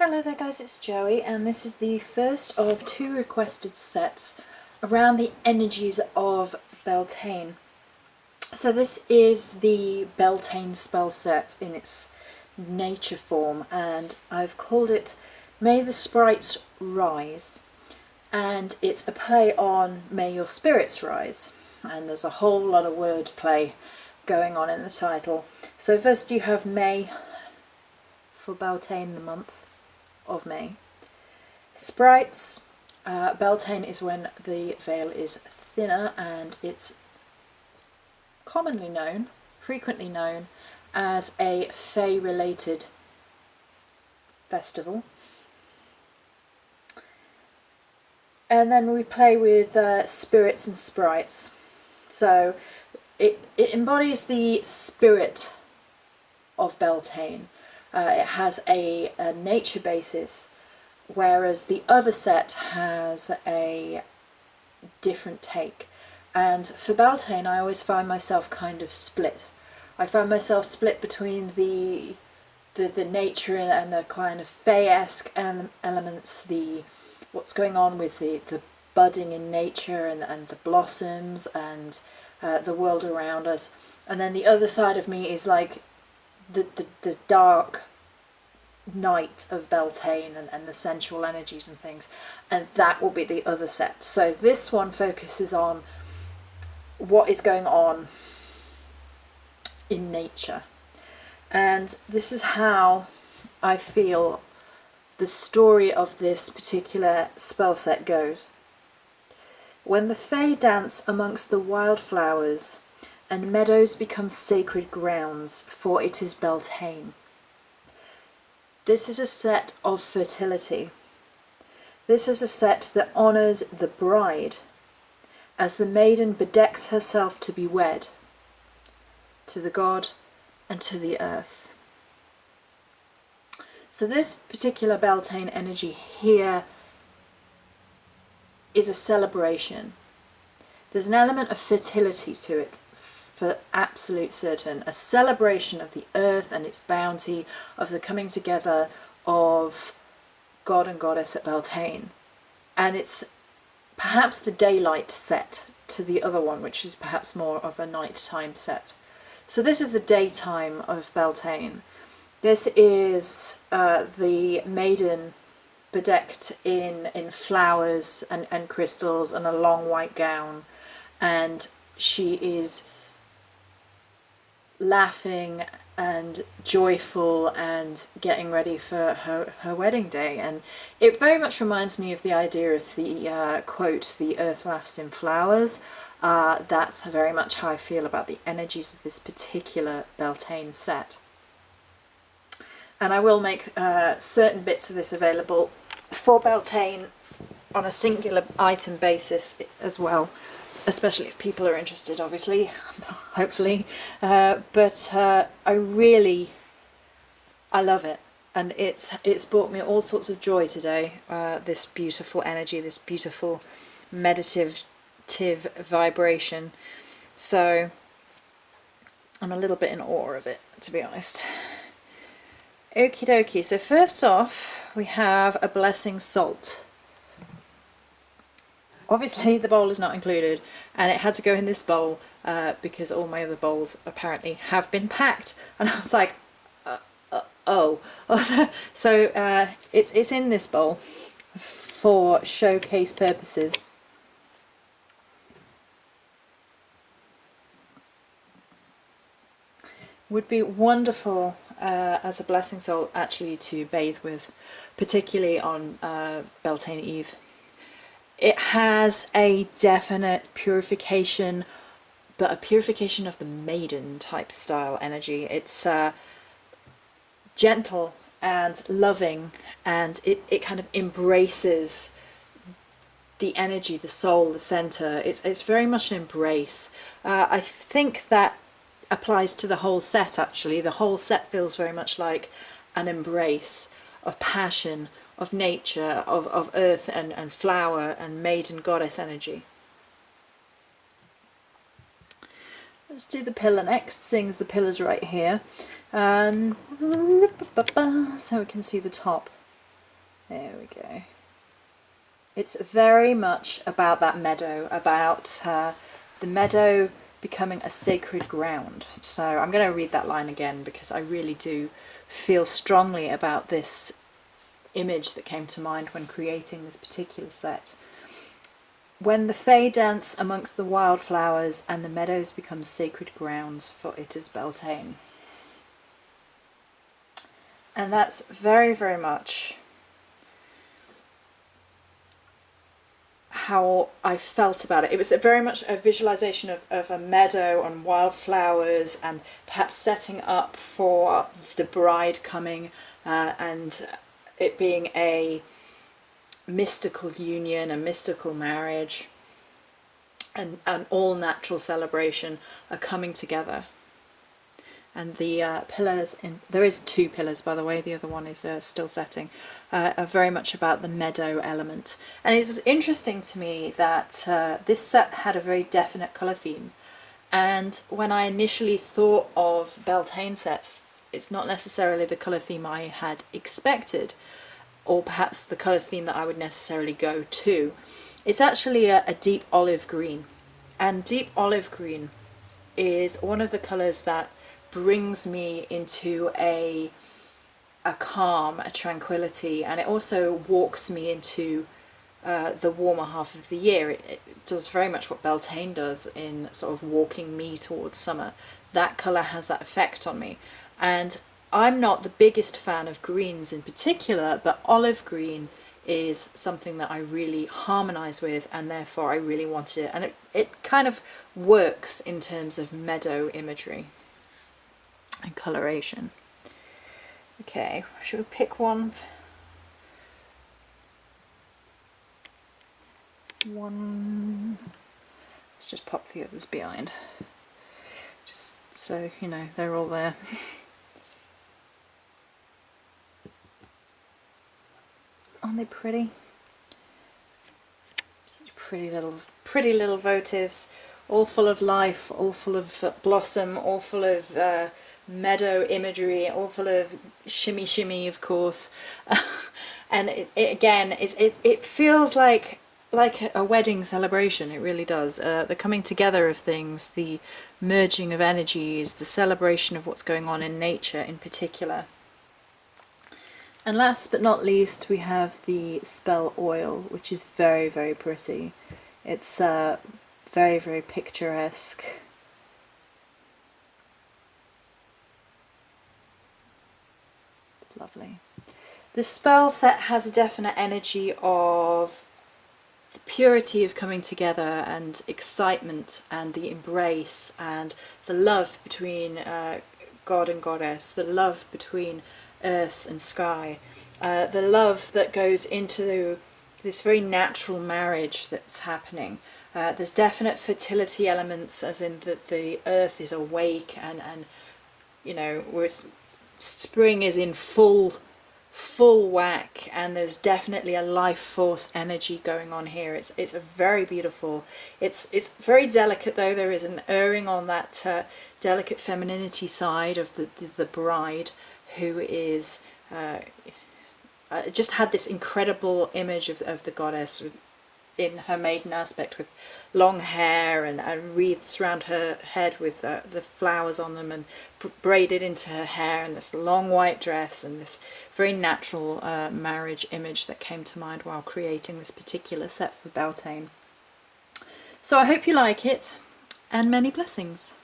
Hello there guys, it's Joey, and this is the first of two requested sets around the energies of Beltane. So this is the Beltane spell set in its nature form, and I've called it May the Sprites Rise, and it's a play on May Your Spirits Rise, and there's a whole lot of wordplay going on in the title. So first you have May for Beltane, the month of May. Sprites, Beltane is when the veil is thinner, and it's commonly known, frequently known, as a Fae-related festival. And then we play with spirits and sprites. So it embodies the spirit of Beltane. It has a nature basis, whereas the other set has a different take. And for Beltane, I always find myself kind of split. I find myself split between the nature and the kind of Fae-esque elements, what's going on with the budding in nature and the blossoms and the world around us. And then the other side of me is like the dark night of Beltane and the sensual energies and things, and that will be the other set. So this one focuses on what is going on in nature, and this is how I feel the story of this particular spell set goes. When the Fae dance amongst the wildflowers, and meadows become sacred grounds, for it is Beltane. This is a set of fertility. This is a set that honours the bride, as the maiden bedecks herself to be wed, to the god and to the earth. So this particular Beltane energy here is a celebration. There's an element of fertility to it, for absolute certain, a celebration of the earth and its bounty, of the coming together of god and goddess at Beltane. And it's perhaps the daylight set to the other one, which is perhaps more of a nighttime set. So this is the daytime of Beltane. This is the maiden bedecked in flowers and crystals and a long white gown, and she is laughing and joyful and getting ready for her wedding day. And it very much reminds me of the idea of the quote, "The earth laughs in flowers." That's very much how I feel about the energies of this particular Beltane set. And I will make certain bits of this available for Beltane on a singular item basis as well, especially if people are interested, obviously, hopefully. But I love it, and it's brought me all sorts of joy today. This beautiful energy, this beautiful meditative vibration. So I'm a little bit in awe of it, to be honest. Okie dokie. So first off, we have a blessing salt. Obviously the bowl is not included, and it had to go in this bowl because all my other bowls apparently have been packed, and I was like, oh. So it's in this bowl for showcase purposes. Would be wonderful as a blessing salt actually to bathe with, particularly on Beltane Eve. It has a definite purification, but a purification of the maiden type style energy. It's gentle and loving, and it kind of embraces the energy, the soul, the center. It's very much an embrace. I think that applies to the whole set, actually. The whole set feels very much like an embrace of passion, of nature, of earth and flower and maiden goddess energy. Let's do the pillar next. Sings the pillars right here. And so we can see the top. There we go. It's very much about that meadow, about the meadow becoming a sacred ground. So I'm going to read that line again because I really do feel strongly about this image that came to mind when creating this particular set. When the Fae dance amongst the wildflowers and the meadows become sacred grounds, for it is Beltane. And that's very, very much how I felt about it. It was very much a visualization of a meadow and wildflowers, and perhaps setting up for the bride coming, and it being a mystical union, a mystical marriage, and an all natural celebration are coming together. And the pillars, there is 2 pillars by the way, the other one is still setting, are very much about the meadow element. And it was interesting to me that this set had a very definite colour theme, and when I initially thought of Beltane sets, it's not necessarily the colour theme I had expected, or perhaps the colour theme that I would necessarily go to. It's actually a deep olive green, and deep olive green is one of the colours that brings me into a calm, a tranquility, and it also walks me into the warmer half of the year. It does very much what Beltane does in sort of walking me towards summer. That colour has that effect on me, and I'm not the biggest fan of greens in particular, but olive green is something that I really harmonise with, and therefore I really wanted it, and it kind of works in terms of meadow imagery and coloration. Okay, should we pick one? Let's just pop the others behind, just so you know they're all there. Aren't they pretty? Such pretty little votives, all full of life, all full of blossom, all full of meadow imagery, all full of shimmy shimmy, of course. And it feels like a wedding celebration. It really does. The coming together of things, the merging of energies, the celebration of what's going on in nature in particular. And last but not least, we have the spell oil, which is very, very pretty. It's very, very picturesque. It's lovely. The spell set has a definite energy of the purity of coming together and excitement and the embrace and the love between God and Goddess, the love between earth and sky, the love that goes into this very natural marriage that's happening. There's definite fertility elements, as in that the earth is awake, and you know, spring is in full whack, and there's definitely a life force energy going on here. It's a very beautiful. It's very delicate though. There is an erring on that delicate femininity side of the bride, who is just had this incredible image of the goddess in her maiden aspect, with long hair and wreaths around her head with the flowers on them, and braided into her hair, and this long white dress, and this very natural marriage image that came to mind while creating this particular set for Beltane. So I hope you like it, and many blessings.